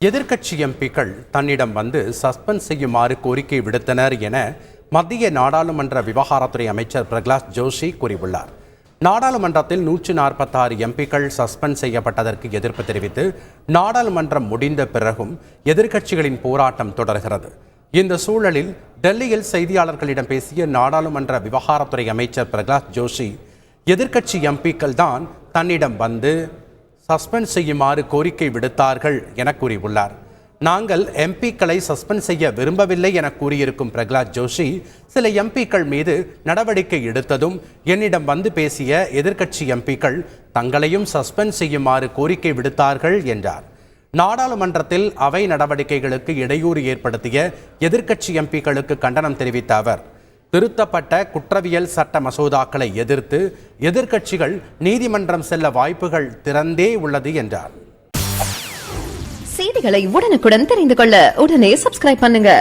எதிர்க்கட்சி எம்பிக்கள் தன்னிடம் வந்து சஸ்பெண்ட் செய்யுமாறு கோரிக்கை விடுத்தனர் என மத்திய நாடாளுமன்ற விவகாரத்துறை அமைச்சர் பிரகலாத் ஜோஷி கூறியுள்ளார். நாடாளுமன்றத்தில் 146 எம்பிக்கள் சஸ்பெண்ட் செய்யப்பட்டதற்கு எதிர்ப்பு தெரிவித்து நாடாளுமன்றம் முடிந்த பிறகும் எதிர்க்கட்சிகளின் போராட்டம் தொடர்கிறது. இந்த சூழலில் டெல்லியில் செய்தியாளர்களிடம் பேசிய நாடாளுமன்ற விவகாரத்துறை அமைச்சர் பிரகலாத் ஜோஷி, எதிர்க்கட்சி எம்பிக்கள் தான் தன்னிடம் வந்து சஸ்பெண்ட் செய்யுமாறு கோரிக்கை விடுத்தார்கள் என கூறியுள்ளார். நாங்கள் எம்பிக்களை சஸ்பெண்ட் செய்ய விரும்பவில்லை என கூறியிருக்கும் பிரகலாத் ஜோஷி, சில எம்பிக்கள் மீது நடவடிக்கை எடுத்ததும் என்னிடம் வந்து பேசிய எதிர்க்கட்சி எம்பிக்கள் தங்களையும் சஸ்பெண்ட் செய்யுமாறு கோரிக்கை விடுத்தார்கள் என்றார். நாடாளுமன்றத்தில் அவை நடவடிக்கைகளுக்கு இடையூறு ஏற்படுத்திய எதிர்க்கட்சி எம்பிக்களுக்கு கண்டனம் தெரிவித்த அவர், திருத்தப்பட்ட குற்றவியல் சட்ட மசோதாக்களை எதிர்த்து எதிர்க்கட்சிகள் நீதிமன்றம் செல்ல வாய்ப்புகள் திறந்தே உள்ளது என்றார். செய்திகளை உடனுக்குடன் தெரிந்து கொள்ள உடனே சப்ஸ்கிரைப் பண்ணுங்க.